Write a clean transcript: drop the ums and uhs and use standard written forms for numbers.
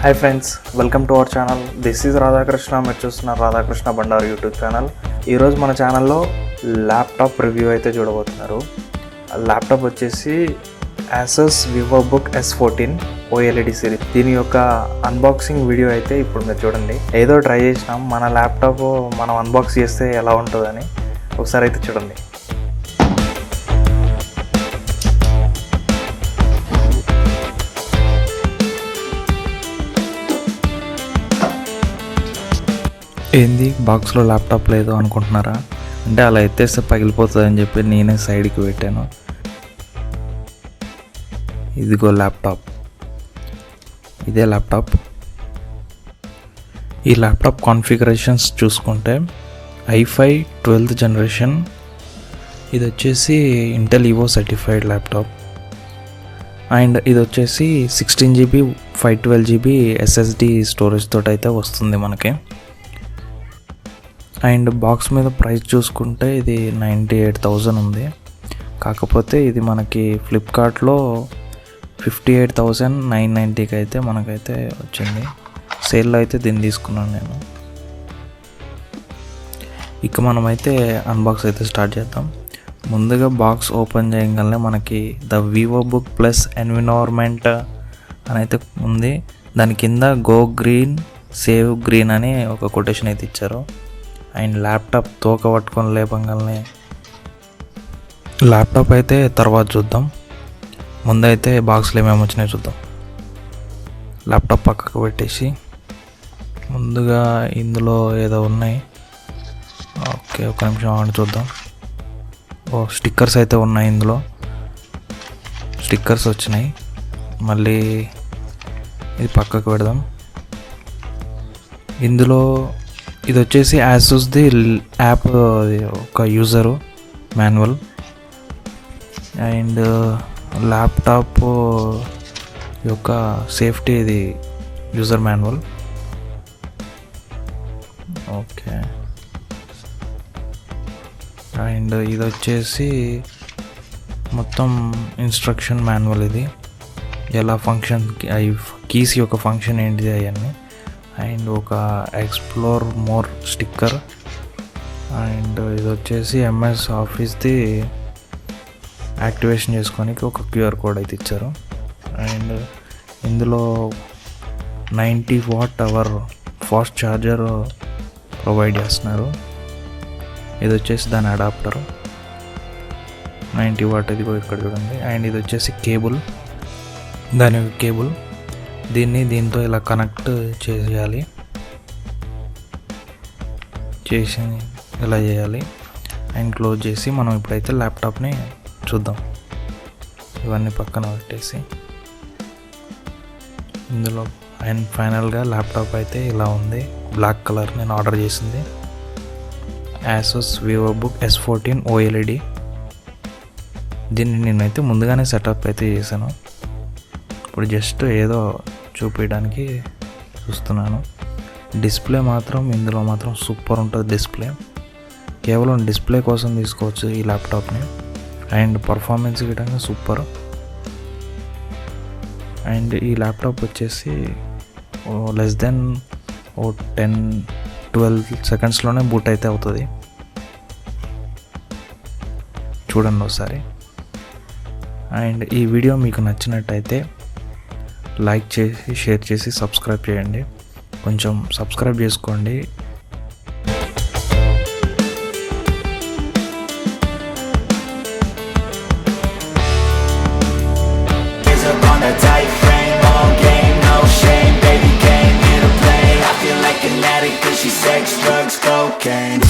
Hi friends, welcome to our channel. This is Radhakrishna. మీరు చూస్తున్నారు Radhakrishna Bandaru YouTube channel. ఈరోజు మన ఛానల్లో ల్యాప్టాప్ రివ్యూ అయితే చూడబోతున్నారు. ల్యాప్టాప్ వచ్చేసి Asus VivoBook S14 OLED series. దీని యొక్క అన్బాక్సింగ్ వీడియో అయితే ఇప్పుడు మీరు చూడండి. ఏదో ట్రై చేసినాం, మన ల్యాప్టాప్ మనం అన్బాక్స్ చేస్తే ఎలా ఉంటుందని ఒకసారి అయితే చూడండి. ఏంది బాక్స్లో ల్యాప్టాప్ లేదు అనుకుంటున్నారా? అంటే అలా ఎత్తేస్తే పగిలిపోతుందని చెప్పి నేనే సైడ్కి పెట్టాను. ఇదిగో ల్యాప్టాప్, ఇదే ల్యాప్టాప్. ఈ ల్యాప్టాప్ కాన్ఫిగరేషన్స్ చూసుకుంటే i5 12th జనరేషన్, ఇది వచ్చేసి Intel EO certified laptop. And ఇది వచ్చేసి 16GB 512GB SSD స్టోరేజ్ తోటి అయితే వస్తుంది మనకి. అండ్ బాక్స్ మీద ప్రైస్ చూసుకుంటే ఇది 98,000 ఉంది. కాకపోతే ఇది మనకి ఫ్లిప్కార్ట్లో 58,990కి అయితే మనకైతే వచ్చింది. సేల్లో అయితే దీన్ని తీసుకున్నాను నేను. ఇక మనమైతే అన్బాక్స్ అయితే స్టార్ట్ చేద్దాం. ముందుగా బాక్స్ ఓపెన్ చేయగానే మనకి ద VivoBook ప్లస్ ఎన్విరాన్మెంట్ అని అయితే ఉంది. దాని కింద గో గ్రీన్ సేవ్ గ్రీన్ అని ఒక కొటేషన్ అయితే ఇచ్చారు. అండ్ ల్యాప్టాప్ తోక పట్టుకొని లేపంగానే ల్యాప్టాప్ అయితే తర్వాత చూద్దాం. ముందైతే బాక్స్లో ఏమేమి వచ్చినాయో చూద్దాం. ల్యాప్టాప్ పక్కకు పెట్టేసి ముందుగా ఇందులో ఏదో ఉన్నాయి. ఓకే, ఒక నిమిషం ఆడి చూద్దాం. స్టిక్కర్స్ అయితే ఉన్నాయి. ఇందులో స్టిక్కర్స్ వచ్చినాయి. మళ్ళీ ఇది పక్కకు పెడదాం. ఇందులో ఇది వచ్చేసి Asusది యాప్ ఒక యూజరు మాన్యువల్ అండ్ ల్యాప్టాప్ యొక్క సేఫ్టీ ఇది యూజర్ మాన్యువల్. ఓకే, అండ్ ఇది వచ్చేసి మొత్తం ఇన్స్ట్రక్షన్ మాన్యువల్. ఇది ఎలా ఫంక్షన్, కీస్ యొక్క ఫంక్షన్ ఏంటిది అవన్నీ. అండ్ ఒక ఎక్స్ప్లోర్ మోర్ స్టిక్కర్. అండ్ ఇది వచ్చేసి MS ఆఫీస్ది యాక్టివేషన్ చేసుకోనికి ఒక QR కోడ్ అయితే ఇచ్చారు. అండ్ ఇందులో 90Wh ఫాస్ట్ ఛార్జర్ ప్రొవైడ్ చేస్తున్నారు. ఇది వచ్చేసి దాని అడాప్టర్ 90W, ఇది కూడా ఇక్కడ చూడండి. అండ్ ఇది వచ్చేసి కేబుల్, దాని కేబుల్. దీన్ని దీంతో ఇలా కనెక్ట్ చేయాలి, ఇలా చేయాలి. అండ్ క్లోజ్ చేసి మనం ఇప్పుడైతే ల్యాప్టాప్ని చూద్దాం. ఇవన్నీ పక్కన పెట్టేసి ఇందులో అండ్ ఫైనల్గా ల్యాప్టాప్ అయితే ఇలా ఉంది. బ్లాక్ కలర్ నేను ఆర్డర్ చేసింది. Asus VivoBook S14 OLED. దీన్ని నేనైతే ముందుగానే సెటప్ అయితే చేశాను. ఇప్పుడు జస్ట్ ఏదో చూపించడానికి చూస్తున్నాను. డిస్ప్లే మాత్రం ఇందులో మాత్రం సూపర్ ఉంటుంది. డిస్ప్లే కేవలం డిస్ప్లే కోసం తీసుకోవచ్చు ఈ ల్యాప్టాప్ని. అండ్ పర్ఫార్మెన్స్ గిట్టంగా సూపర్. అండ్ ఈ ల్యాప్టాప్ వచ్చేసి లెస్ దెన్ 10-12 సెకండ్స్లోనే బూట్ అయితే అవుతుంది. చూడండి ఒకసారి. అండ్ ఈ వీడియో మీకు నచ్చినట్టయితే లైక్ చేసి, షేర్ చేసి, సబ్స్క్రైబ్ చేయండి. కొంచెం సబ్స్క్రైబ్ చేసుకోండి. Sex, drugs, cocaine.